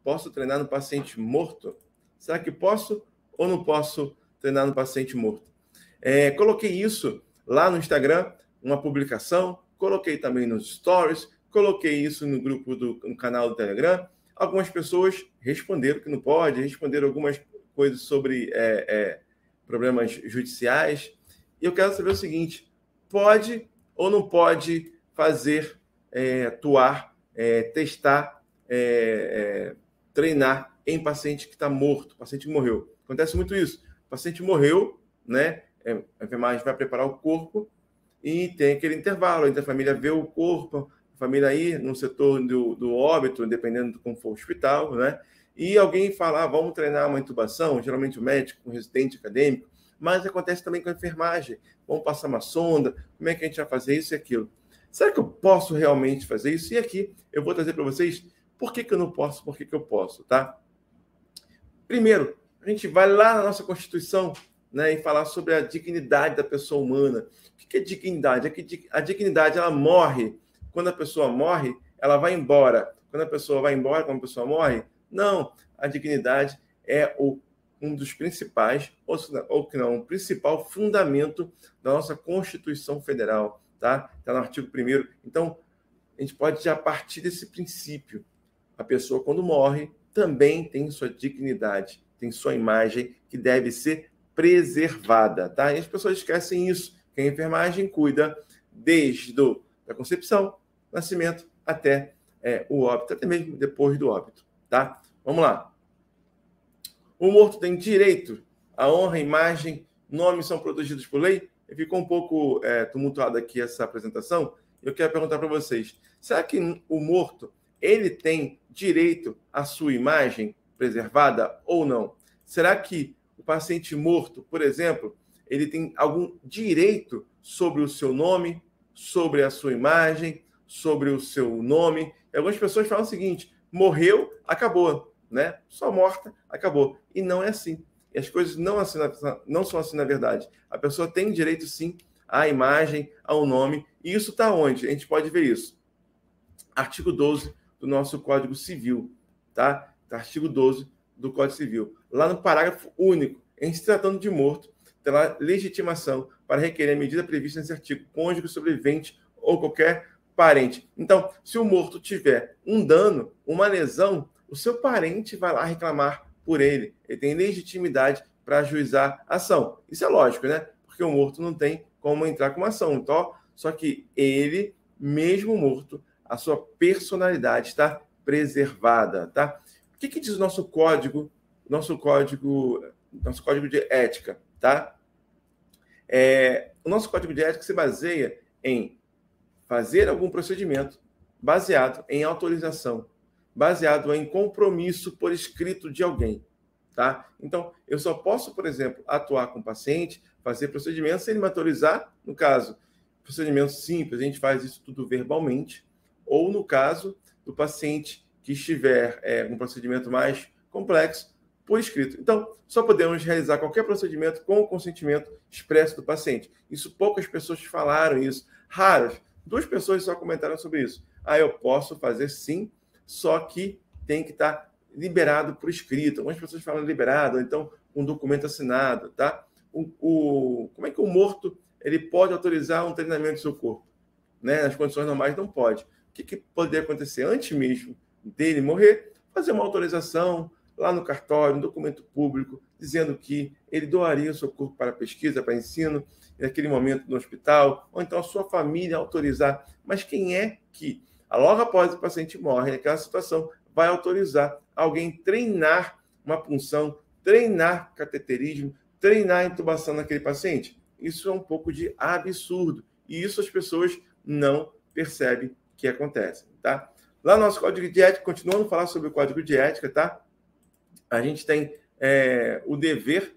posso treinar no paciente morto? Será que posso ou não posso treinar no paciente morto? Coloquei isso lá no Instagram, uma publicação, coloquei também nos stories, coloquei isso no grupo no canal do Telegram. Algumas pessoas responderam que não pode, responderam algumas coisas sobre problemas judiciais. E eu quero saber o seguinte: pode ou não pode fazer, atuar, testar, treinar em paciente que está morto, paciente que morreu? Acontece muito isso. O paciente morreu, né? A enfermagem vai preparar o corpo e tem aquele intervalo entre a família ver o corpo, a família ir no setor do óbito, dependendo de como for o hospital, né? E alguém fala, vamos treinar uma intubação, geralmente o médico, um residente acadêmico, mas acontece também com a enfermagem. Vamos passar uma sonda, como é que a gente vai fazer isso e aquilo? Será que eu posso realmente fazer isso? E aqui eu vou trazer para vocês por que eu não posso, por que eu posso, tá? Primeiro, a gente vai lá na nossa Constituição, né, e falar sobre a dignidade da pessoa humana. O que é dignidade? A dignidade, ela morre. Quando a pessoa morre, ela vai embora. Quando a pessoa vai embora, quando a pessoa morre, não. A dignidade é um dos principais, ou que não, o principal fundamento da nossa Constituição Federal, tá? Está no artigo 1º. Então, a gente pode já partir desse princípio. A pessoa, quando morre, também tem sua dignidade, tem sua imagem que deve ser preservada, tá? E as pessoas esquecem isso, que a enfermagem cuida desde a concepção, nascimento, até o óbito, até mesmo depois do óbito, tá? Vamos lá. O morto tem direito à honra, imagem, nomes são protegidos por lei? Ficou um pouco tumultuado aqui essa apresentação. Eu quero perguntar para vocês, será que o morto, ele tem direito à sua imagem preservada ou não? Será que o paciente morto, por exemplo, ele tem algum direito sobre o seu nome, sobre a sua imagem, sobre o seu nome? E algumas pessoas falam o seguinte, morreu, acabou, né? Só morta, acabou. E não é assim. E as coisas não são assim na verdade. A pessoa tem direito, sim, à imagem, ao nome. E isso está onde? A gente pode ver isso. Artigo 12 do nosso Código Civil, tá? Artigo 12 do Código Civil. Lá no parágrafo único, em se tratando de morto, terá legitimação para requerer a medida prevista nesse artigo, cônjuge, sobrevivente ou qualquer parente. Então, se o morto tiver um dano, uma lesão, o seu parente vai lá reclamar por ele. Ele tem legitimidade para ajuizar a ação. Isso é lógico, né? Porque o morto não tem como entrar com uma ação. Então, só que ele, mesmo morto, a sua personalidade está preservada, tá? O que diz o nosso código de ética, tá? O nosso código de ética se baseia em fazer algum procedimento baseado em autorização, baseado em compromisso por escrito de alguém, tá? Então, eu só posso, por exemplo, atuar com o paciente, fazer procedimentos sem ele me autorizar. No caso, procedimento simples, a gente faz isso tudo verbalmente, ou no caso do paciente que estiver um procedimento mais complexo, por escrito. Então, só podemos realizar qualquer procedimento com o consentimento expresso do paciente. Isso, poucas pessoas falaram isso. Raras. 2 pessoas só comentaram sobre isso. Eu posso fazer sim, só que tem que estar liberado por escrito. Algumas pessoas falam liberado, ou então um documento assinado, tá? Como é que o morto ele pode autorizar um treinamento do seu corpo? Né? Nas condições normais não pode. O que poderia acontecer antes mesmo dele morrer? Fazer uma autorização lá no cartório, um documento público, dizendo que ele doaria o seu corpo para pesquisa, para ensino, naquele momento no hospital, ou então a sua família autorizar. Mas quem é que, logo após o paciente morre, naquela situação, vai autorizar alguém treinar uma punção, treinar cateterismo, treinar intubação naquele paciente? Isso é um pouco de absurdo. E isso as pessoas não percebem que acontece, tá? Lá no nosso código de ética, continuando a falar sobre o código de ética, tá? A gente tem o dever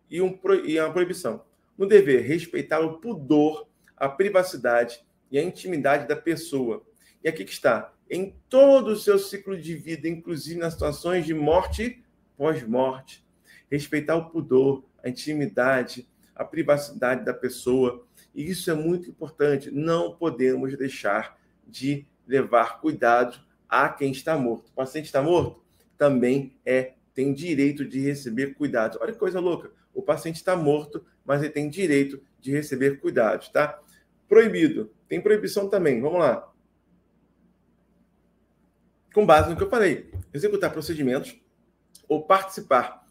e a proibição. No dever, respeitar o pudor, a privacidade e a intimidade da pessoa. E aqui que está, em todo o seu ciclo de vida, inclusive nas situações de morte e pós-morte. Respeitar o pudor, a intimidade, a privacidade da pessoa. E isso é muito importante. Não podemos deixar de levar cuidado a quem está morto. O paciente está morto? também tem direito de receber cuidados. Olha que coisa louca. O paciente está morto, mas ele tem direito de receber cuidados, tá? Proibido. Tem proibição também. Vamos lá. Com base no que eu falei. Executar procedimentos ou participar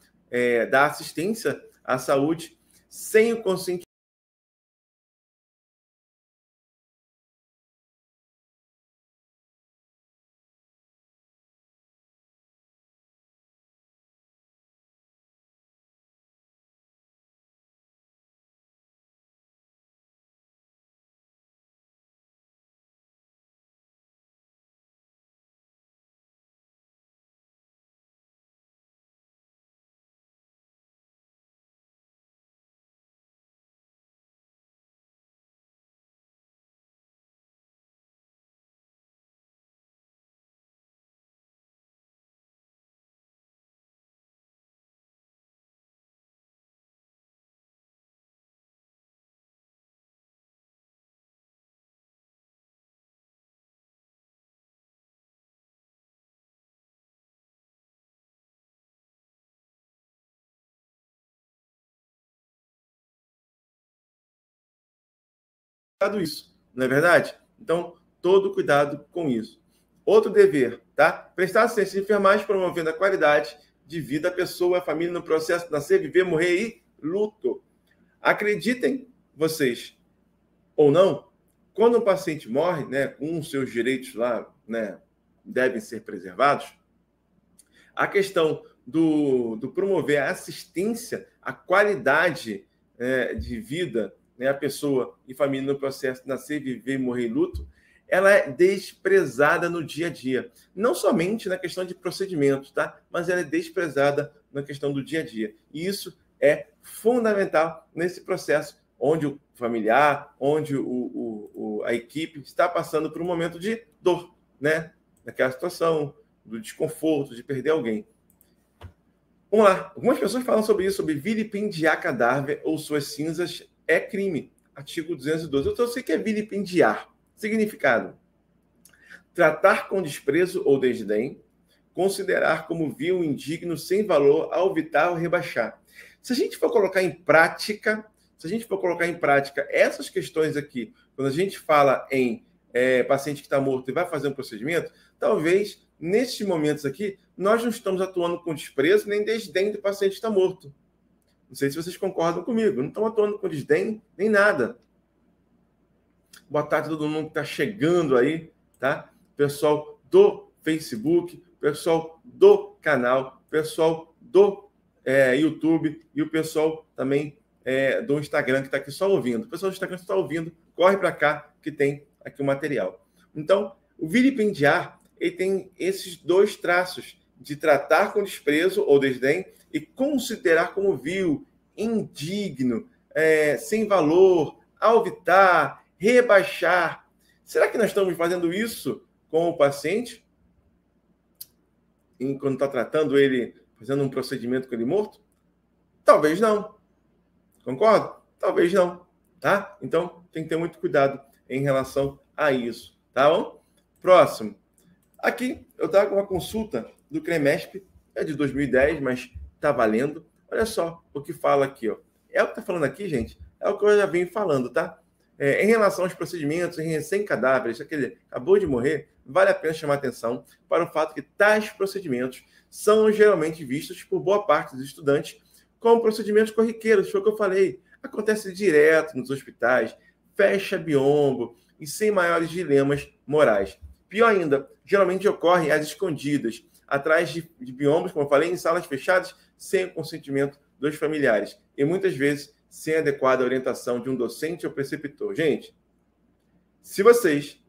da assistência à saúde sem o consentimento isso, não é verdade? Então, todo cuidado com isso. Outro dever, tá? Prestar assistência de enfermagem promovendo a qualidade de vida da pessoa, a família no processo de nascer, viver, morrer e luto. Acreditem vocês ou não, quando um paciente morre, né, com os seus direitos lá, né, devem ser preservados, a questão do promover a assistência, a qualidade de vida, né, a pessoa e família no processo de nascer, viver, morrer e luto, ela é desprezada no dia a dia. Não somente na questão de procedimentos, tá? Mas ela é desprezada na questão do dia a dia. E isso é fundamental nesse processo, onde o familiar, onde a equipe está passando por um momento de dor, né? Naquela situação, do desconforto, de perder alguém. Vamos lá. Algumas pessoas falam sobre isso, sobre vilipendiar cadáver ou suas cinzas é crime. Artigo 212. Eu sei que é vilipendiar. Significado: tratar com desprezo ou desdém, considerar como vil, indigno, sem valor, alvitar ou rebaixar. Se a gente for colocar em prática, essas questões aqui, quando a gente fala em paciente que está morto e vai fazer um procedimento, talvez, nesses momentos aqui, nós não estamos atuando com desprezo nem desdém do paciente que está morto. Não sei se vocês concordam comigo. Não estamos atuando com desdém nem nada. Boa tarde a todo mundo que está chegando aí, tá? Pessoal do Facebook, pessoal do canal, pessoal do YouTube e o pessoal também do Instagram que está aqui só ouvindo. O pessoal do Instagram que está ouvindo, corre para cá que tem aqui o material. Então, o vilipendiar, ele tem esses dois traços de tratar com desprezo ou desdém e considerar como vil, indigno, sem valor, alvitar, rebaixar. Será que nós estamos fazendo isso com o paciente? Quando está tratando ele, fazendo um procedimento com ele morto? Talvez não. Concorda? Talvez não. Tá? Então, tem que ter muito cuidado em relação a isso. Tá bom? Próximo. Aqui, eu estava com uma consulta do CREMESP, é de 2010, mas está valendo. Olha só o que fala aqui. Ó. É o que está falando aqui, gente, é o que eu já venho falando, tá? Em relação aos procedimentos em recém-cadáveres, aquele acabou de morrer, vale a pena chamar atenção para o fato que tais procedimentos são geralmente vistos por boa parte dos estudantes como procedimentos corriqueiros, foi o que eu falei. Acontece direto nos hospitais, fecha biombo e sem maiores dilemas morais. Pior ainda, geralmente ocorrem às escondidas, atrás de biombos, como eu falei, em salas fechadas, sem o consentimento dos familiares. E muitas vezes sem a adequada orientação de um docente ou preceptor. Gente, se vocês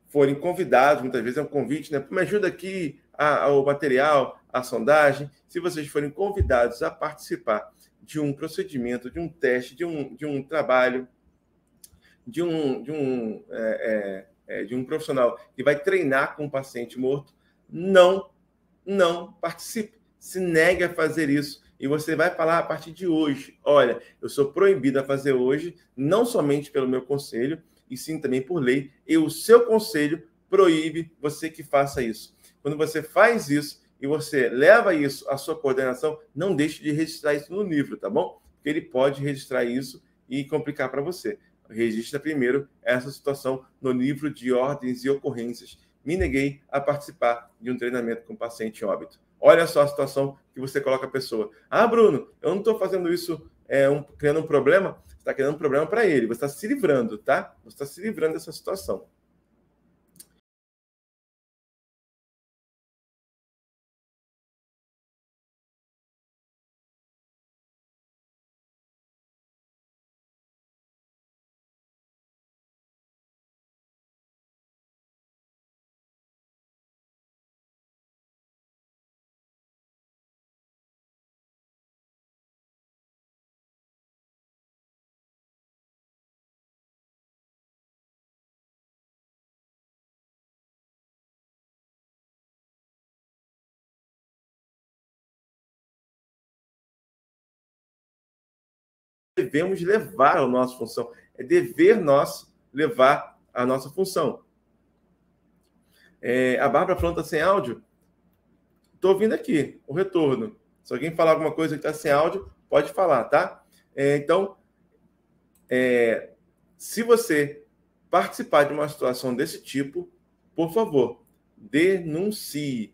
forem convidados, muitas vezes é um convite, né? Me ajuda aqui ao material, a sondagem. Se vocês forem convidados a participar de um procedimento, de um teste, de um trabalho, de um profissional que vai treinar com um paciente morto, não participe. Se negue a fazer isso. E você vai falar a partir de hoje, olha, eu sou proibido a fazer hoje, não somente pelo meu conselho, e sim também por lei, e o seu conselho proíbe você que faça isso. Quando você faz isso e você leva isso à sua coordenação, não deixe de registrar isso no livro, tá bom? Porque ele pode registrar isso e complicar para você. Registra primeiro essa situação no livro de ordens e ocorrências. Me neguei a participar de um treinamento com paciente em óbito. Olha só a situação que você coloca a pessoa. Ah, Bruno, eu não estou fazendo isso criando um problema. Você está criando um problema para ele. Você está se livrando, tá? Você está se livrando dessa situação. Devemos levar a nossa função. É dever nosso levar a nossa função. A Bárbara falando está sem áudio. Estou ouvindo aqui o retorno. Se alguém falar alguma coisa que está sem áudio, pode falar, tá? Então, se você participar de uma situação desse tipo, por favor, denuncie,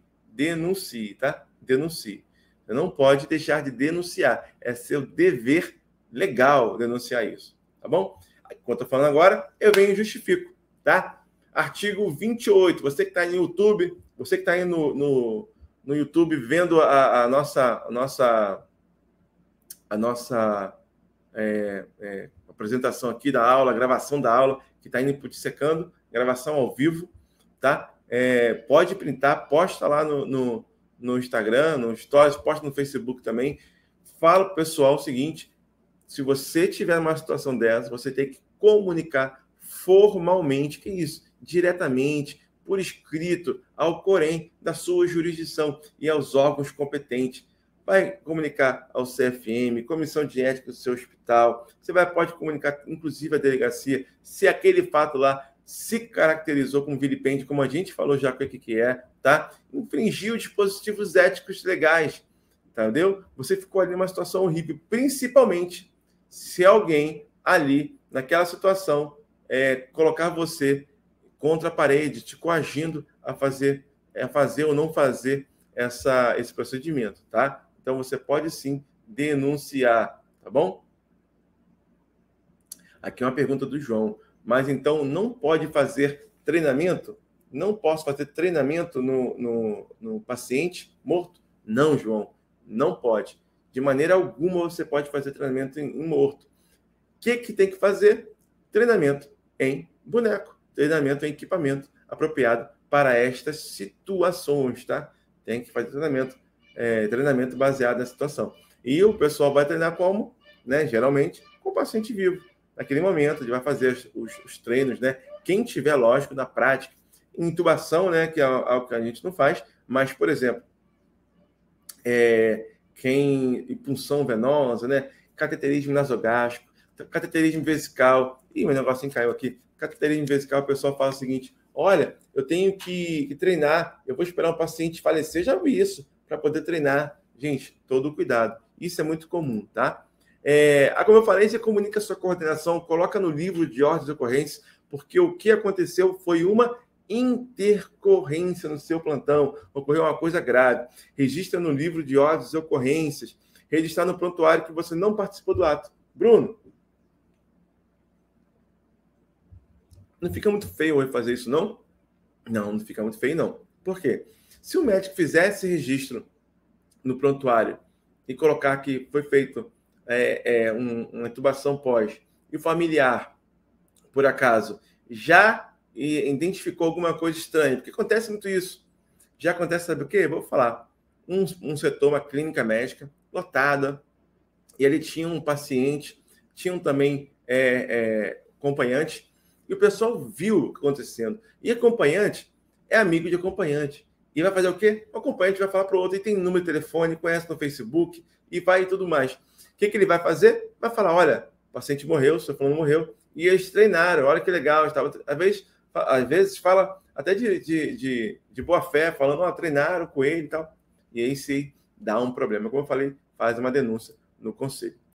tá? Denuncie. Você não pode deixar de denunciar. É seu dever legal denunciar isso, tá bom? Enquanto eu estou falando agora, eu venho e justifico, tá? Artigo 28. Você que está aí no YouTube, você que está aí no YouTube vendo a nossa apresentação aqui da aula, gravação da aula, que está indo para o Dissecando, gravação ao vivo, tá? Pode printar, posta lá no Instagram, no Stories, posta no Facebook também. Fala para o pessoal o seguinte: se você tiver uma situação dessa, você tem que comunicar formalmente, que é isso, diretamente, por escrito, ao Corém da sua jurisdição e aos órgãos competentes. Vai comunicar ao CFM, Comissão de Ética do seu hospital. Você pode comunicar, inclusive, à delegacia, se aquele fato lá se caracterizou como vilipêndio, como a gente falou já o que é, tá? Infringiu dispositivos éticos legais, entendeu? Você ficou ali numa situação horrível, principalmente se alguém ali, naquela situação, colocar você contra a parede, te coagindo a fazer ou não fazer esse procedimento, tá? Então, você pode sim denunciar, tá bom? Aqui é uma pergunta do João. Mas, então, não pode fazer treinamento? Não posso fazer treinamento no paciente morto? Não, João, não pode. De maneira alguma você pode fazer treinamento em morto. O que tem que fazer? Treinamento em boneco, treinamento em equipamento apropriado para estas situações, tá? Tem que fazer treinamento baseado na situação. E o pessoal vai treinar como? Né? Geralmente, com o paciente vivo. Naquele momento, ele vai fazer os treinos, né? Quem tiver, lógico, na prática. Intubação, né? Que é algo que a gente não faz, mas, por exemplo, em punção venosa, né? Cateterismo nasogástrico, cateterismo vesical. Ih, meu negocinho caiu aqui. Cateterismo vesical, o pessoal fala o seguinte: olha, eu tenho que treinar, eu vou esperar um paciente falecer, já vi isso, para poder treinar. Gente, todo cuidado. Isso é muito comum, tá? Como eu falei, você comunica a sua coordenação, coloca no livro de ordens e ocorrências, porque o que aconteceu foi uma intercorrência no seu plantão, ocorreu uma coisa grave. Registra no livro de ordens e ocorrências, registrar no prontuário que você não participou do ato. Bruno, não fica muito feio eu fazer isso, não? Não, não fica muito feio, não. Por quê? Se o médico fizesse registro no prontuário e colocar que foi feito uma intubação pós, e o familiar, por acaso, já identificou alguma coisa estranha, porque acontece muito isso. Já acontece, sabe o quê? Vou falar. Um setor, uma clínica médica, lotada, e ali tinha um paciente, tinham também acompanhante, e o pessoal viu o que acontecendo. E acompanhante é amigo de acompanhante. E vai fazer o quê? O acompanhante vai falar para o outro, e tem número de telefone, conhece no Facebook, e vai e tudo mais. O que ele vai fazer? Vai falar: olha, o paciente morreu, o seu fulano morreu, e eles treinaram, olha que legal. Às vezes fala até de boa fé, falando: treinaram com ele e tal. e aí se dá um problema. Como eu falei, faz uma denúncia no conselho.